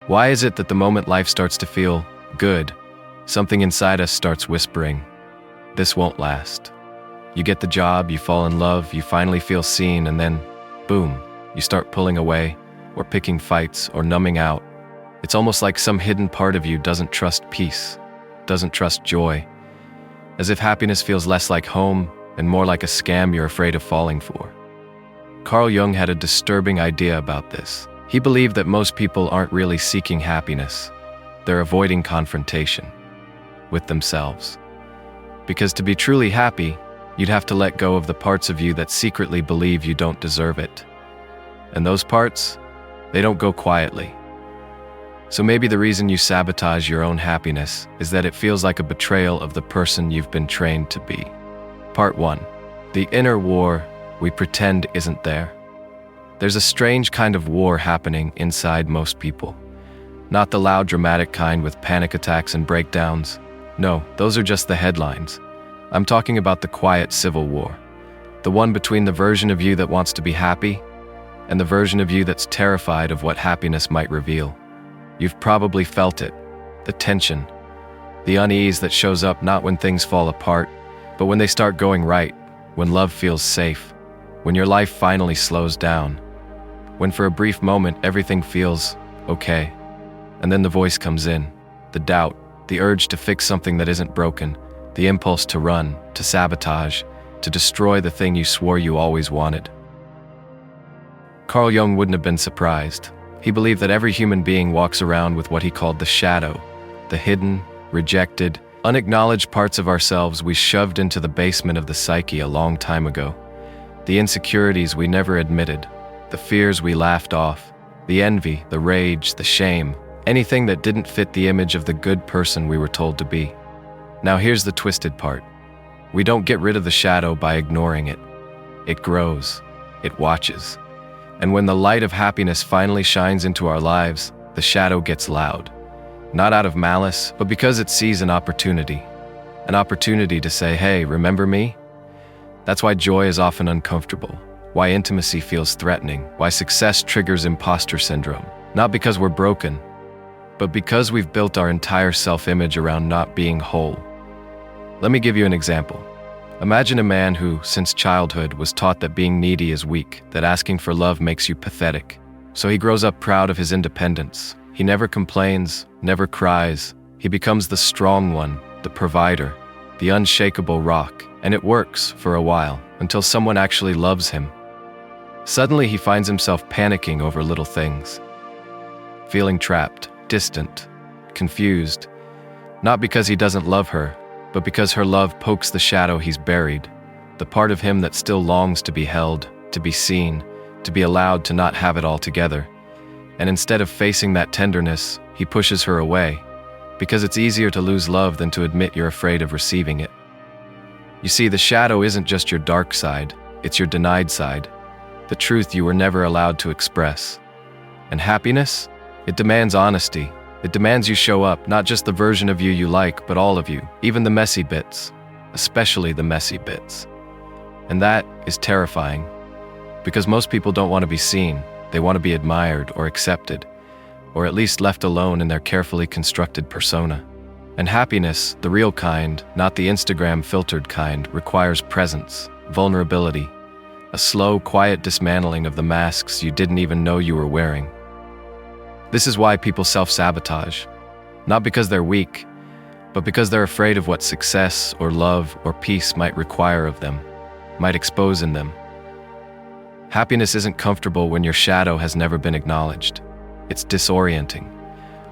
Why is it that the moment life starts to feel good, something inside us starts whispering, "This won't last"? You get the job, you fall in love, you finally feel seen, and then, boom, you start pulling away, or picking fights, or numbing out. It's almost like some hidden part of you doesn't trust peace, doesn't trust joy, as if happiness feels less like home and more like a scam you're afraid of falling for. Carl Jung had a disturbing idea about this. He believed that most people aren't really seeking happiness. They're avoiding confrontation with themselves. Because to be truly happy, you'd have to let go of the parts of you that secretly believe you don't deserve it. And those parts, they don't go quietly. So maybe the reason you sabotage your own happiness is that it feels like a betrayal of the person you've been trained to be. Part 1. The inner war we pretend isn't there. There's a strange kind of war happening inside most people. Not the loud, dramatic kind with panic attacks and breakdowns. No, those are just the headlines. I'm talking about the quiet civil war. The one between the version of you that wants to be happy and the version of you that's terrified of what happiness might reveal. You've probably felt it. The tension, the unease that shows up not when things fall apart, but when they start going right, when love feels safe, when your life finally slows down, when for a brief moment everything feels okay. And then the voice comes in, the doubt, the urge to fix something that isn't broken, the impulse to run, to sabotage, to destroy the thing you swore you always wanted. Carl Jung wouldn't have been surprised. He believed that every human being walks around with what he called the shadow, the hidden, rejected, unacknowledged parts of ourselves we shoved into the basement of the psyche a long time ago. The insecurities we never admitted, the fears we laughed off, the envy, the rage, the shame, anything that didn't fit the image of the good person we were told to be. Now here's the twisted part. We don't get rid of the shadow by ignoring it. It grows. It watches. And when the light of happiness finally shines into our lives, the shadow gets loud. Not out of malice, but because it sees an opportunity. An opportunity to say, "Hey, remember me?" That's why joy is often uncomfortable, why intimacy feels threatening, why success triggers imposter syndrome. Not because we're broken, but because we've built our entire self-image around not being whole. Let me give you an example. Imagine a man who, since childhood, was taught that being needy is weak, that asking for love makes you pathetic. So he grows up proud of his independence. He never complains, never cries. He becomes the strong one, the provider, the unshakable rock. And it works for a while, until someone actually loves him. Suddenly he finds himself panicking over little things. Feeling trapped, distant, confused. Not because he doesn't love her, but because her love pokes the shadow he's buried, the part of him that still longs to be held, to be seen, to be allowed to not have it all together. And instead of facing that tenderness, he pushes her away, because it's easier to lose love than to admit you're afraid of receiving it. You see, the shadow isn't just your dark side, it's your denied side, the truth you were never allowed to express. And happiness? It demands honesty. It demands you show up, not just the version of you you like, but all of you, even the messy bits, especially the messy bits. And that is terrifying, because most people don't want to be seen. They want to be admired or accepted, or at least left alone in their carefully constructed persona. And happiness, the real kind, not the Instagram-filtered kind, requires presence, vulnerability, a slow, quiet dismantling of the masks you didn't even know you were wearing. This is why people self-sabotage, not because they're weak, but because they're afraid of what success or love or peace might require of them, might expose in them. Happiness isn't comfortable when your shadow has never been acknowledged. It's disorienting,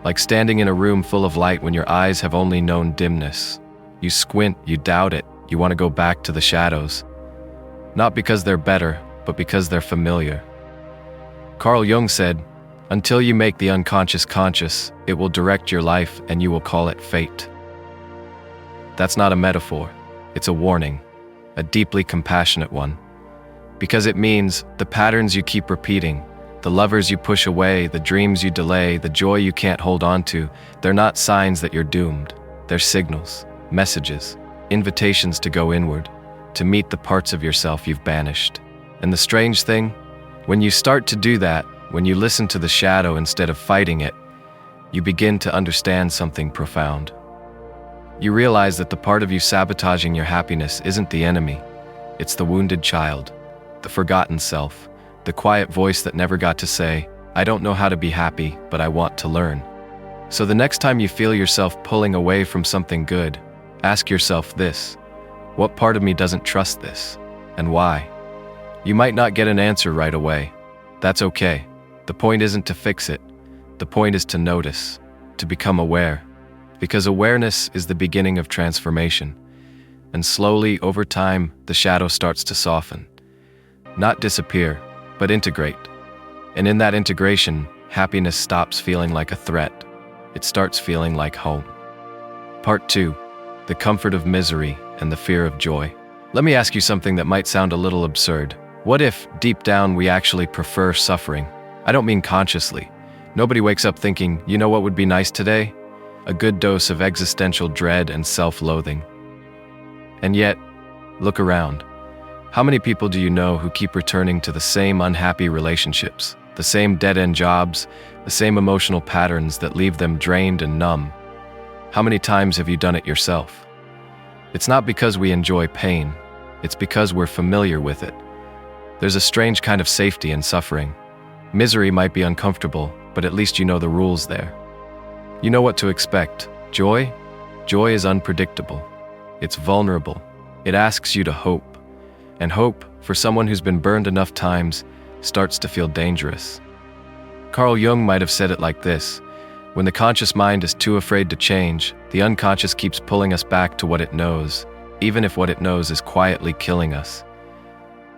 like standing in a room full of light when your eyes have only known dimness. You squint, you doubt it, you want to go back to the shadows. Not because they're better, but because they're familiar. Carl Jung said, "Until you make the unconscious conscious, it will direct your life and you will call it fate." That's not a metaphor, it's a warning, a deeply compassionate one. Because it means the patterns you keep repeating, the lovers you push away, the dreams you delay, the joy you can't hold on to, they're not signs that you're doomed. They're signals, messages, invitations to go inward, to meet the parts of yourself you've banished. And the strange thing, when you start to do that, when you listen to the shadow instead of fighting it, you begin to understand something profound. You realize that the part of you sabotaging your happiness isn't the enemy. It's the wounded child, the forgotten self, the quiet voice that never got to say, "I don't know how to be happy, but I want to learn." So the next time you feel yourself pulling away from something good, ask yourself this: what part of me doesn't trust this, and why? You might not get an answer right away. That's okay. The point isn't to fix it. The point is to notice, to become aware. Because awareness is the beginning of transformation. And slowly, over time, the shadow starts to soften. Not disappear, but integrate. And in that integration, happiness stops feeling like a threat. It starts feeling like home. Part 2. The comfort of misery and the fear of joy. Let me ask you something that might sound a little absurd. What if, deep down, we actually prefer suffering? I don't mean consciously. Nobody wakes up thinking, you know what would be nice today? A good dose of existential dread and self-loathing. And yet, look around. How many people do you know who keep returning to the same unhappy relationships, the same dead-end jobs, the same emotional patterns that leave them drained and numb? How many times have you done it yourself? It's not because we enjoy pain, it's because we're familiar with it. There's a strange kind of safety in suffering. Misery might be uncomfortable, but at least you know the rules there. You know what to expect. Joy? Joy is unpredictable. It's vulnerable. It asks you to hope. And hope, for someone who's been burned enough times, starts to feel dangerous. Carl Jung might have said it like this: when the conscious mind is too afraid to change, the unconscious keeps pulling us back to what it knows, even if what it knows is quietly killing us.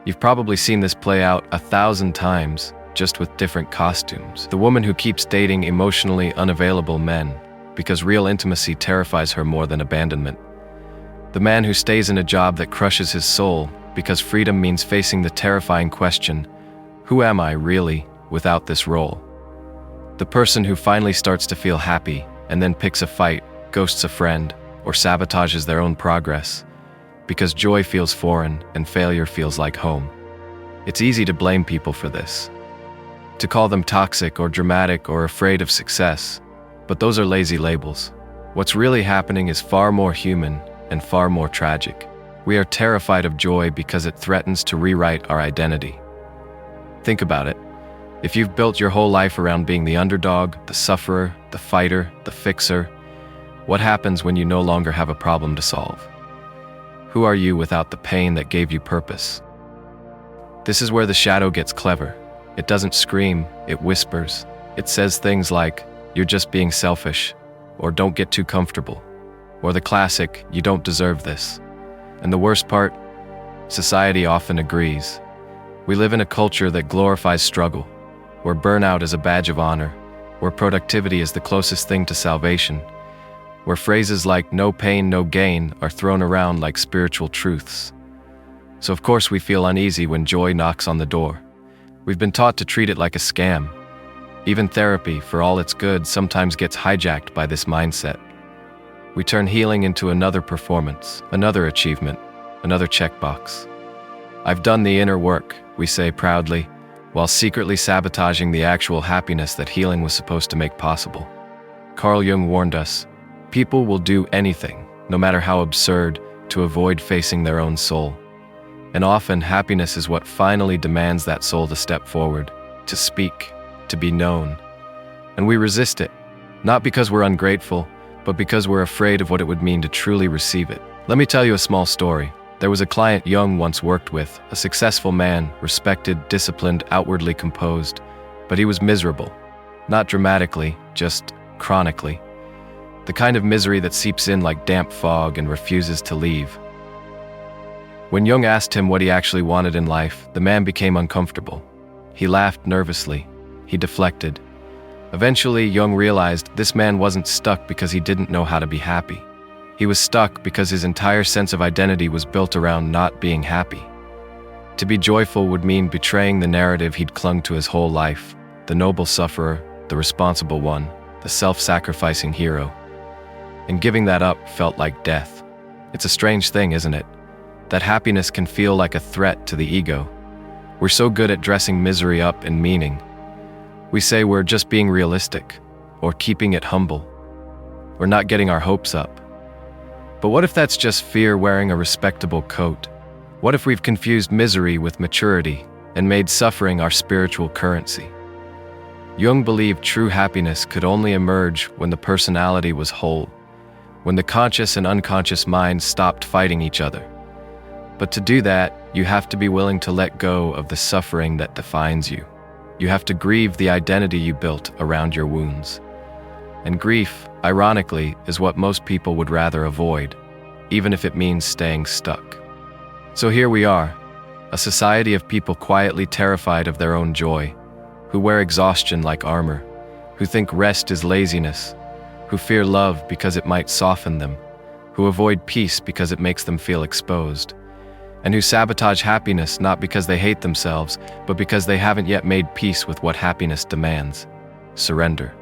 You've probably seen this play out 1,000 times, just with different costumes. The woman who keeps dating emotionally unavailable men, because real intimacy terrifies her more than abandonment. The man who stays in a job that crushes his soul, because freedom means facing the terrifying question, who am I really without this role? The person who finally starts to feel happy and then picks a fight, ghosts a friend, or sabotages their own progress, because joy feels foreign and failure feels like home. It's easy to blame people for this, to call them toxic or dramatic or afraid of success, but those are lazy labels. What's really happening is far more human and far more tragic. We are terrified of joy because it threatens to rewrite our identity. Think about it. If you've built your whole life around being the underdog, the sufferer, the fighter, the fixer, what happens when you no longer have a problem to solve? Who are you without the pain that gave you purpose? This is where the shadow gets clever. It doesn't scream, it whispers. It says things like, "You're just being selfish," or "Don't get too comfortable," or the classic, "You don't deserve this." And the worst part, society often agrees. We live in a culture that glorifies struggle, where burnout is a badge of honor, where productivity is the closest thing to salvation, where phrases like "no pain, no gain" are thrown around like spiritual truths. So of course we feel uneasy when joy knocks on the door. We've been taught to treat it like a scam. Even therapy, for all its good, sometimes gets hijacked by this mindset. We turn healing into another performance, another achievement, another checkbox. "I've done the inner work," we say proudly, while secretly sabotaging the actual happiness that healing was supposed to make possible. Carl Jung warned us, people will do anything, no matter how absurd, to avoid facing their own soul. And often, happiness is what finally demands that soul to step forward, to speak, to be known. And we resist it, not because we're ungrateful, but because we're afraid of what it would mean to truly receive it. Let me tell you a small story. There was a client Jung once worked with, a successful man, respected, disciplined, outwardly composed, but he was miserable. Not dramatically, just chronically. The kind of misery that seeps in like damp fog and refuses to leave. When Jung asked him what he actually wanted in life, the man became uncomfortable. He laughed nervously. He deflected. Eventually, Jung realized this man wasn't stuck because he didn't know how to be happy. He was stuck because his entire sense of identity was built around not being happy. To be joyful would mean betraying the narrative he'd clung to his whole life, the noble sufferer, the responsible one, the self-sacrificing hero. And giving that up felt like death. It's a strange thing, isn't it? That happiness can feel like a threat to the ego. We're so good at dressing misery up in meaning. We say we're just being realistic. or keeping it humble, or not getting our hopes up. But what if that's just fear wearing a respectable coat? What if we've confused misery with maturity and made suffering our spiritual currency? Jung believed true happiness could only emerge when the personality was whole, when the conscious and unconscious minds stopped fighting each other. But to do that, you have to be willing to let go of the suffering that defines you. You have to grieve the identity you built around your wounds. And grief, ironically, is what most people would rather avoid, even if it means staying stuck. So here we are, a society of people quietly terrified of their own joy, who wear exhaustion like armor, who think rest is laziness, who fear love because it might soften them, who avoid peace because it makes them feel exposed, and who sabotage happiness not because they hate themselves, but because they haven't yet made peace with what happiness demands: surrender.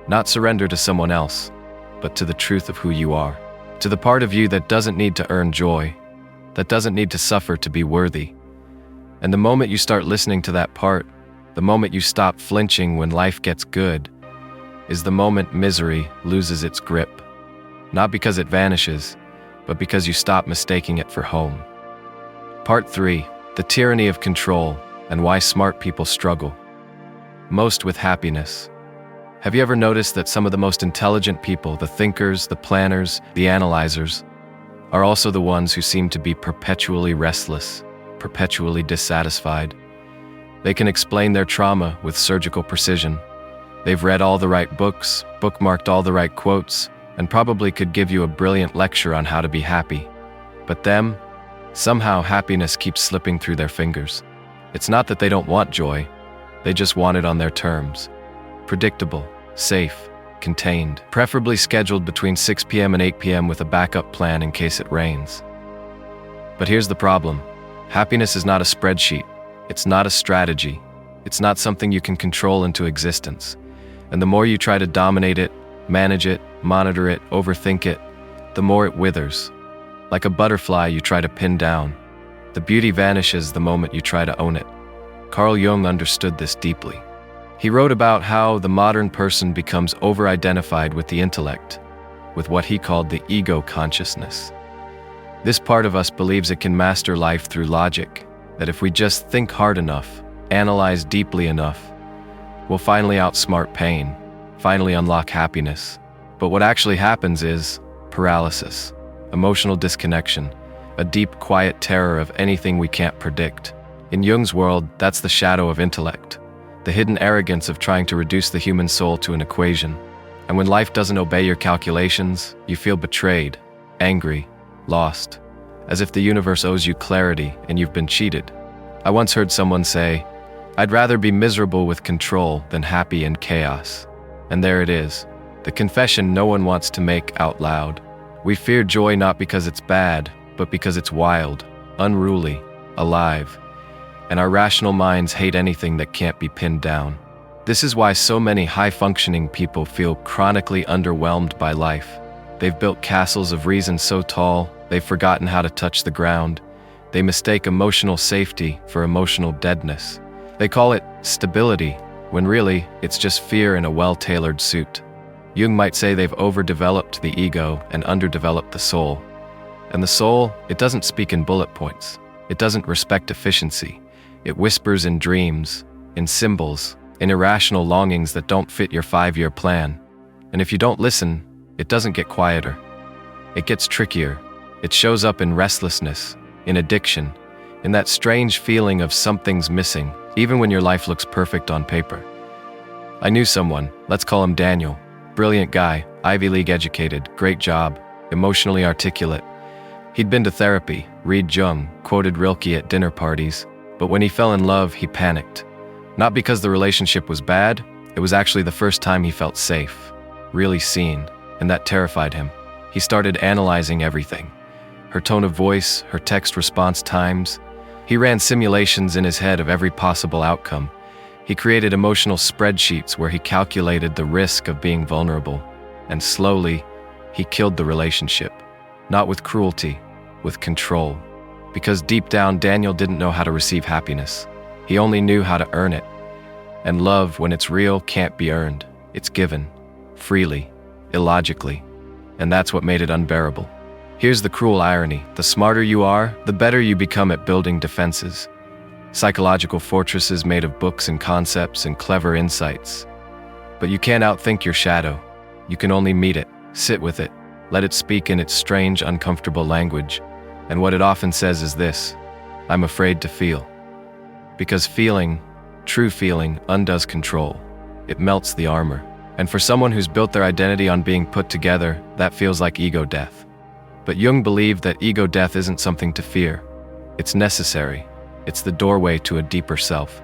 Not surrender to someone else, but to the truth of who you are, to the part of you that doesn't need to earn joy, that doesn't need to suffer to be worthy. And the moment you start listening to that part, the moment you stop flinching when life gets good, is the moment misery loses its grip. Not because it vanishes, but because you stop mistaking it for home. Part 3. The tyranny of control and why smart people struggle most with happiness. Have you ever noticed that some of the most intelligent people, the thinkers, the planners, the analyzers, are also the ones who seem to be perpetually restless, perpetually dissatisfied? They can explain their trauma with surgical precision. They've read all the right books, bookmarked all the right quotes, and probably could give you a brilliant lecture on how to be happy. But them, somehow happiness keeps slipping through their fingers. It's not that they don't want joy, they just want it on their terms. Predictable, safe, contained, preferably scheduled between 6 p.m. and 8 p.m. with a backup plan in case it rains. But here's the problem. Happiness is not a spreadsheet. It's not a strategy. It's not something you can control into existence. And the more you try to dominate it, manage it, monitor it, overthink it, the more it withers. Like a butterfly you try to pin down. The beauty vanishes the moment you try to own it. Carl Jung understood this deeply. He wrote about how the modern person becomes over-identified with the intellect, with what he called the ego consciousness. This part of us believes it can master life through logic, that if we just think hard enough, analyze deeply enough, we'll finally outsmart pain, finally unlock happiness. But what actually happens is paralysis, emotional disconnection, a deep, quiet terror of anything we can't predict. In Jung's world, that's the shadow of intellect, the hidden arrogance of trying to reduce the human soul to an equation. And when life doesn't obey your calculations, you feel betrayed, angry, lost, as if the universe owes you clarity and you've been cheated. I once heard someone say, "I'd rather be miserable with control than happy in chaos." And there it is, the confession no one wants to make out loud. We fear joy not because it's bad, but because it's wild, unruly, alive. And our rational minds hate anything that can't be pinned down. This is why so many high-functioning people feel chronically underwhelmed by life. They've built castles of reason so tall, they've forgotten how to touch the ground. They mistake emotional safety for emotional deadness. They call it stability, when really, it's just fear in a well-tailored suit. Jung might say they've overdeveloped the ego and underdeveloped the soul. And the soul, it doesn't speak in bullet points. It doesn't respect efficiency. It whispers in dreams, in symbols, in irrational longings that don't fit your 5-year plan. And if you don't listen, it doesn't get quieter. It gets trickier. It shows up in restlessness, in addiction, in that strange feeling of something's missing, even when your life looks perfect on paper. I knew someone, let's call him Daniel, brilliant guy, Ivy League educated, great job, emotionally articulate. He'd been to therapy, read Jung, quoted Rilke at dinner parties, but when he fell in love, he panicked. Not because the relationship was bad, it was actually the first time he felt safe, really seen, and that terrified him. He started analyzing everything. Her tone of voice, her text response times. He ran simulations in his head of every possible outcome. He created emotional spreadsheets where he calculated the risk of being vulnerable. And slowly, he killed the relationship. Not with cruelty, with control. Because deep down, Daniel didn't know how to receive happiness. He only knew how to earn it. And love, when it's real, can't be earned. It's given, freely, illogically, and that's what made it unbearable. Here's the cruel irony. The smarter you are, the better you become at building defenses. Psychological fortresses made of books and concepts and clever insights. But you can't outthink your shadow. You can only meet it, sit with it, let it speak in its strange, uncomfortable language. And what it often says is this: I'm afraid to feel. Because feeling, true feeling, undoes control. It melts the armor. And for someone who's built their identity on being put together, that feels like ego death. But Jung believed that ego death isn't something to fear. It's necessary. It's the doorway to a deeper self.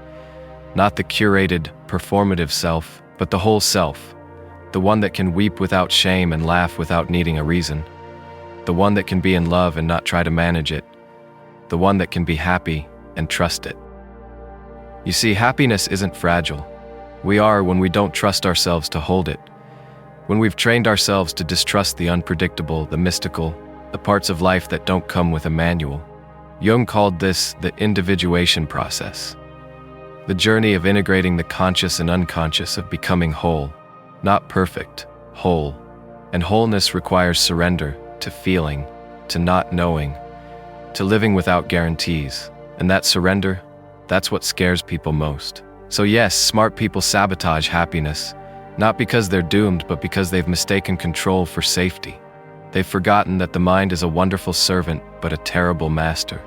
Not the curated, performative self, but the whole self. The one that can weep without shame and laugh without needing a reason. The one that can be in love and not try to manage it. The one that can be happy and trust it. You see, happiness isn't fragile. We are when we don't trust ourselves to hold it. When we've trained ourselves to distrust the unpredictable, the mystical, the parts of life that don't come with a manual. Jung called this the individuation process. The journey of integrating the conscious and unconscious, of becoming whole. Not perfect, whole. And wholeness requires surrender to feeling, to not knowing, to living without guarantees. And that surrender, that's what scares people most. So yes, smart people sabotage happiness, not because they're doomed, but because they've mistaken control for safety. They've forgotten that the mind is a wonderful servant, but a terrible master.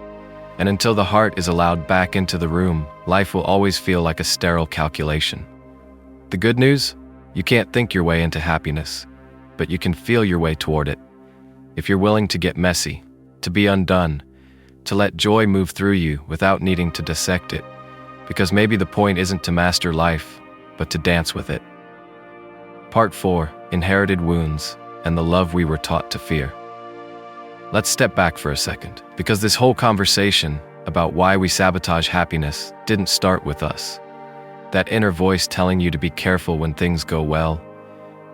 And until the heart is allowed back into the room, life will always feel like a sterile calculation. The good news? You can't think your way into happiness, but you can feel your way toward it. If you're willing to get messy, to be undone, to let joy move through you without needing to dissect it. Because maybe the point isn't to master life, but to dance with it. Part 4, Inherited Wounds and the Love We Were Taught to Fear. Let's step back for a second, because this whole conversation about why we sabotage happiness didn't start with us. That inner voice telling you to be careful when things go well,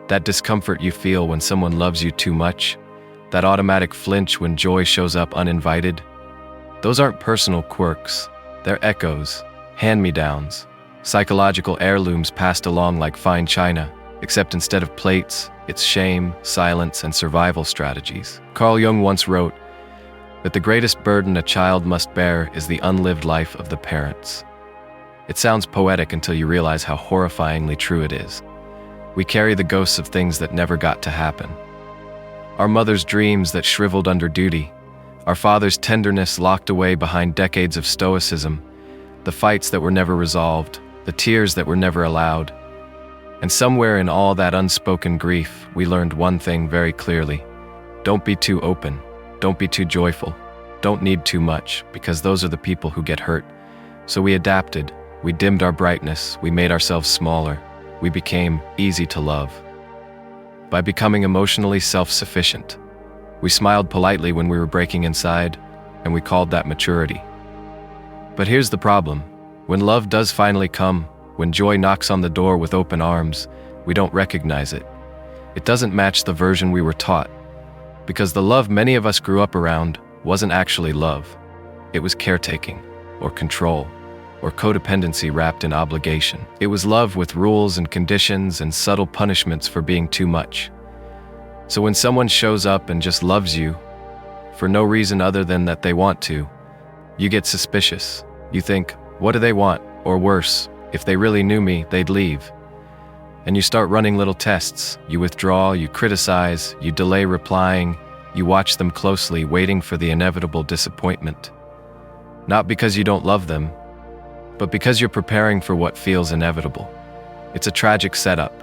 that discomfort you feel when someone loves you too much, that automatic flinch when joy shows up uninvited, those aren't personal quirks, they're echoes, hand-me-downs, psychological heirlooms passed along like fine china, except instead of plates, it's shame, silence, and survival strategies. Carl Jung once wrote that the greatest burden a child must bear is the unlived life of the parents. It sounds poetic until you realize how horrifyingly true it is. We carry the ghosts of things that never got to happen. Our mother's dreams that shriveled under duty, our father's tenderness locked away behind decades of stoicism, the fights that were never resolved, the tears that were never allowed. And somewhere in all that unspoken grief, we learned one thing very clearly. Don't be too open. Don't be too joyful. Don't need too much, because those are the people who get hurt. So we adapted. We dimmed our brightness. We made ourselves smaller. We became easy to love. By becoming emotionally self-sufficient. We smiled politely when we were breaking inside, and we called that maturity. But here's the problem. When love does finally come, when joy knocks on the door with open arms, we don't recognize it. It doesn't match the version we were taught. Because the love many of us grew up around wasn't actually love. It was caretaking, or control, or codependency wrapped in obligation. It was love with rules and conditions and subtle punishments for being too much. So when someone shows up and just loves you, for no reason other than that they want to, you get suspicious. You think, what do they want? Or worse, if they really knew me, they'd leave. And you start running little tests. You withdraw, you criticize, you delay replying, you watch them closely, waiting for the inevitable disappointment. Not because you don't love them, but because you're preparing for what feels inevitable. It's a tragic setup.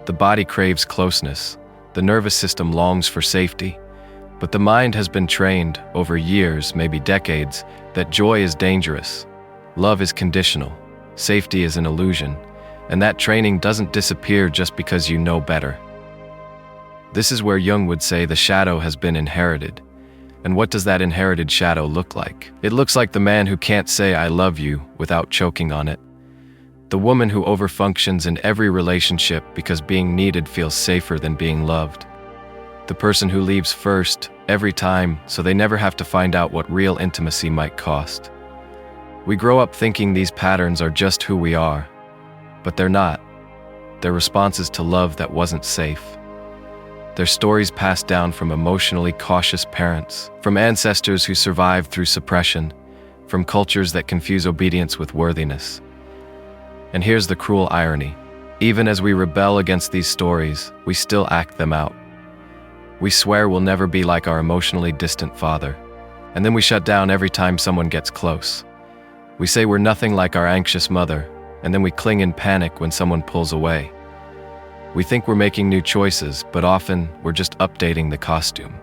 The body craves closeness. The nervous system longs for safety. But the mind has been trained, over years, maybe decades, that joy is dangerous. Love is conditional. Safety is an illusion. And that training doesn't disappear just because you know better. This is where Jung would say the shadow has been inherited. And what does that inherited shadow look like? It looks like the man who can't say I love you without choking on it. The woman who overfunctions in every relationship because being needed feels safer than being loved. The person who leaves first, every time, so they never have to find out what real intimacy might cost. We grow up thinking these patterns are just who we are, but they're not. their responses to love that wasn't safe. Their stories passed down from emotionally cautious parents, from ancestors who survived through suppression, from cultures that confuse obedience with worthiness. And here's the cruel irony. Even as we rebel against these stories, we still act them out. We swear we'll never be like our emotionally distant father, and then we shut down every time someone gets close. We say we're nothing like our anxious mother, and then we cling in panic when someone pulls away. We think we're making new choices, but often we're just updating the costume.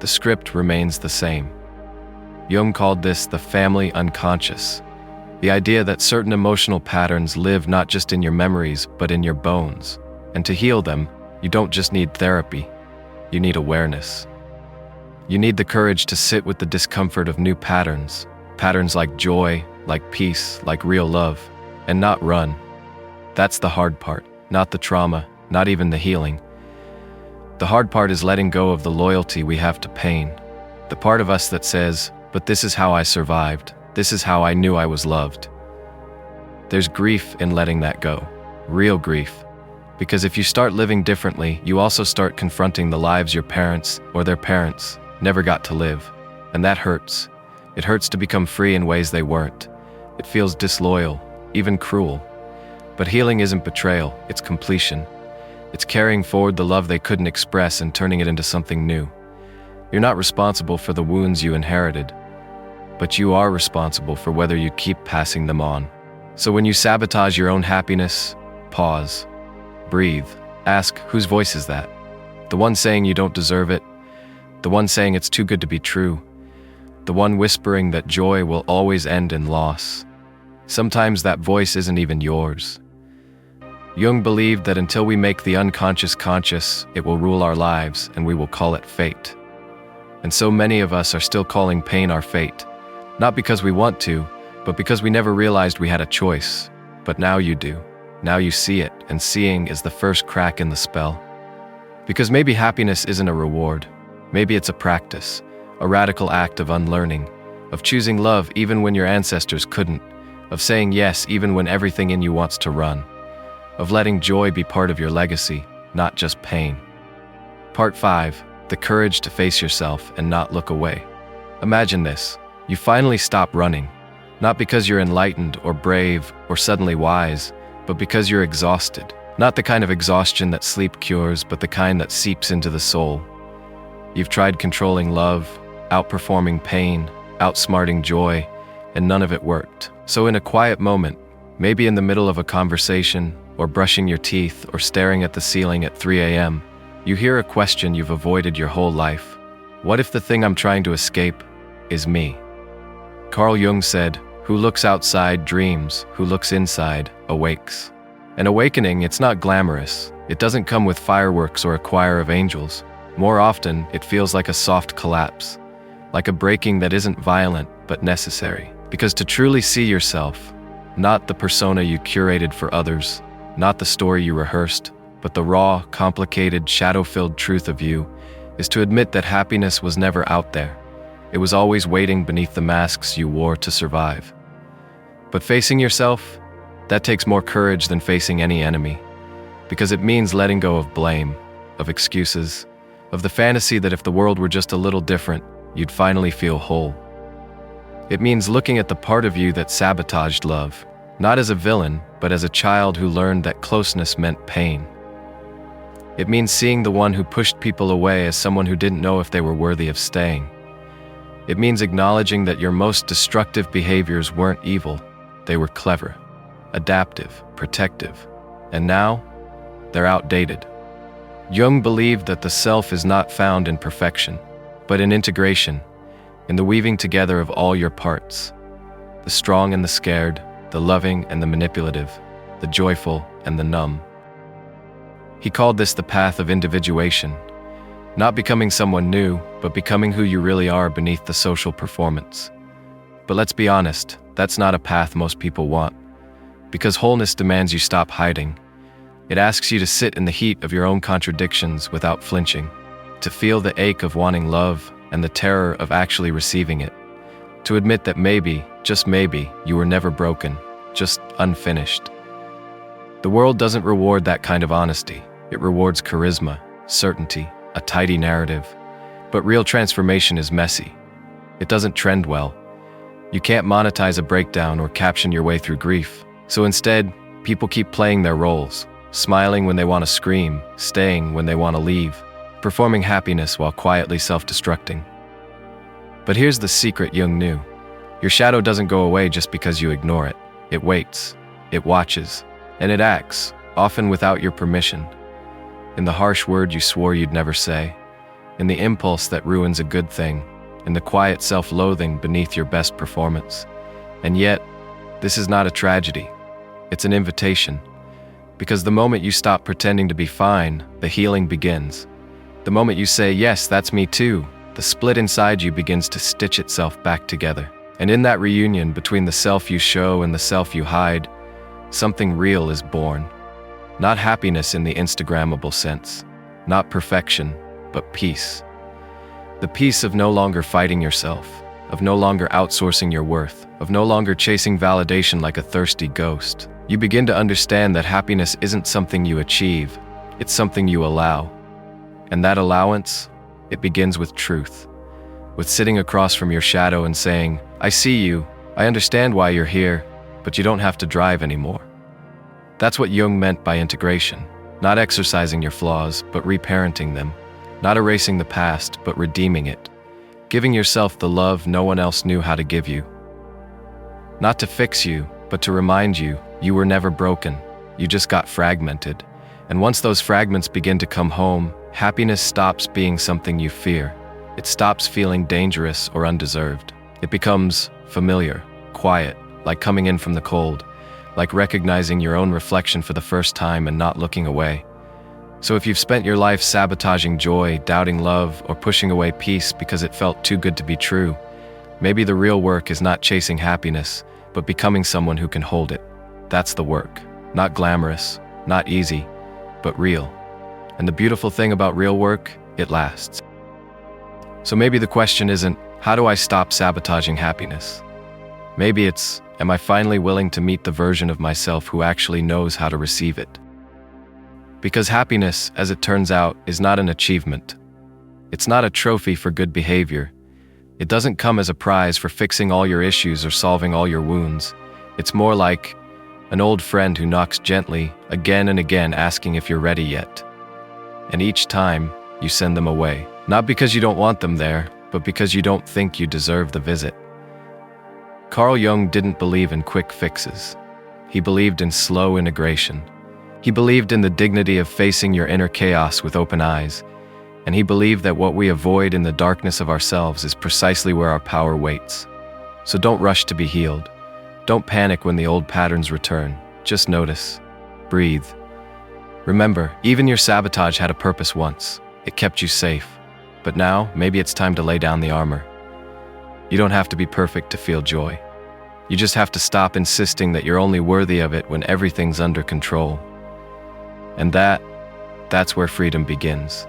The script remains the same. Jung called this the family unconscious, the idea that certain emotional patterns live not just in your memories, but in your bones. And to heal them, you don't just need therapy, you need awareness. You need the courage to sit with the discomfort of new patterns, patterns like joy, like peace, like real love, and not run. That's the hard part, not the trauma, not even the healing. The hard part is letting go of the loyalty we have to pain, the part of us that says, "But this is how I survived. This is how I knew I was loved." There's grief in letting that go, real grief. Because if you start living differently, you also start confronting the lives your parents or their parents never got to live. And that hurts. It hurts to become free in ways they weren't. It feels disloyal, even cruel. But healing isn't betrayal, it's completion. It's carrying forward the love they couldn't express and turning it into something new. You're not responsible for the wounds you inherited, but you are responsible for whether you keep passing them on. So when you sabotage your own happiness, pause, breathe, ask, whose voice is that? The one saying you don't deserve it? The one saying it's too good to be true? The one whispering that joy will always end in loss? Sometimes that voice isn't even yours. Jung believed that until we make the unconscious conscious, it will rule our lives and we will call it fate. And so many of us are still calling pain our fate. Not because we want to, but because we never realized we had a choice. But now you do. Now you see it, and seeing is the first crack in the spell. Because maybe happiness isn't a reward. Maybe it's a practice, a radical act of unlearning, of choosing love even when your ancestors couldn't, of saying yes even when everything in you wants to run, of letting joy be part of your legacy, not just pain. Part 5. The courage to face yourself and not look away. Imagine this. You finally stop running, not because you're enlightened or brave or suddenly wise, but because you're exhausted. Not the kind of exhaustion that sleep cures, but the kind that seeps into the soul. You've tried controlling love, outperforming pain, outsmarting joy, and none of it worked. So in a quiet moment, maybe in the middle of a conversation, or brushing your teeth, or staring at the ceiling at 3 a.m., you hear a question you've avoided your whole life. What if the thing I'm trying to escape is me? Carl Jung said, "Who looks outside dreams, who looks inside awakes." An awakening, it's not glamorous. It doesn't come with fireworks or a choir of angels. More often, it feels like a soft collapse, like a breaking that isn't violent but necessary. Because to truly see yourself, not the persona you curated for others, not the story you rehearsed, but the raw, complicated, shadow-filled truth of you, is to admit that happiness was never out there. It was always waiting beneath the masks you wore to survive. But facing yourself, that takes more courage than facing any enemy, because it means letting go of blame, of excuses, of the fantasy that if the world were just a little different, you'd finally feel whole. It means looking at the part of you that sabotaged love, not as a villain, but as a child who learned that closeness meant pain. It means seeing the one who pushed people away as someone who didn't know if they were worthy of staying. It means acknowledging that your most destructive behaviors weren't evil, they were clever, adaptive, protective, and now, they're outdated. Jung believed that the self is not found in perfection, but in integration, in the weaving together of all your parts, the strong and the scared, the loving and the manipulative, the joyful and the numb. He called this the path of individuation, not becoming someone new, but becoming who you really are beneath the social performance. But let's be honest, that's not a path most people want, because wholeness demands you stop hiding. It asks you to sit in the heat of your own contradictions without flinching, to feel the ache of wanting love and the terror of actually receiving it, to admit that maybe, just maybe, you were never broken, just unfinished. The world doesn't reward that kind of honesty. It rewards charisma, certainty, a tidy narrative. But real transformation is messy. It doesn't trend well. You can't monetize a breakdown or caption your way through grief. So instead, people keep playing their roles, smiling when they want to scream, staying when they want to leave, performing happiness while quietly self-destructing. But here's the secret Jung knew. Your shadow doesn't go away just because you ignore it. It waits, it watches, and it acts, often without your permission. In the harsh word you swore you'd never say, in the impulse that ruins a good thing, in the quiet self-loathing beneath your best performance. And yet, this is not a tragedy. It's an invitation. Because the moment you stop pretending to be fine, the healing begins. The moment you say, yes, that's me too, the split inside you begins to stitch itself back together. And in that reunion between the self you show and the self you hide, something real is born. Not happiness in the Instagrammable sense, not perfection, but peace. The peace of no longer fighting yourself, of no longer outsourcing your worth, of no longer chasing validation like a thirsty ghost. You begin to understand that happiness isn't something you achieve, it's something you allow. And that allowance, it begins with truth, with sitting across from your shadow and saying, I see you, I understand why you're here, but you don't have to drive anymore. That's what Jung meant by integration, not exercising your flaws, but reparenting them, not erasing the past, but redeeming it, giving yourself the love no one else knew how to give you. Not to fix you, but to remind you, you were never broken, you just got fragmented. And once those fragments begin to come home, happiness stops being something you fear. It stops feeling dangerous or undeserved. It becomes familiar, quiet, like coming in from the cold, like recognizing your own reflection for the first time and not looking away. So if you've spent your life sabotaging joy, doubting love, or pushing away peace because it felt too good to be true, maybe the real work is not chasing happiness, but becoming someone who can hold it. That's the work. Not glamorous, not easy, but real. And the beautiful thing about real work, it lasts. So maybe the question isn't, how do I stop sabotaging happiness? Maybe it's, am I finally willing to meet the version of myself who actually knows how to receive it? Because happiness, as it turns out, is not an achievement. It's not a trophy for good behavior. It doesn't come as a prize for fixing all your issues or solving all your wounds. It's more like an old friend who knocks gently, again and again, asking if you're ready yet. And each time, you send them away. Not because you don't want them there, but because you don't think you deserve the visit. Carl Jung didn't believe in quick fixes. He believed in slow integration. He believed in the dignity of facing your inner chaos with open eyes. And he believed that what we avoid in the darkness of ourselves is precisely where our power waits. So don't rush to be healed. Don't panic when the old patterns return. Just notice. Breathe. Remember, even your sabotage had a purpose once. It kept you safe. But now, maybe it's time to lay down the armor. You don't have to be perfect to feel joy. You just have to stop insisting that you're only worthy of it when everything's under control. And that's where freedom begins.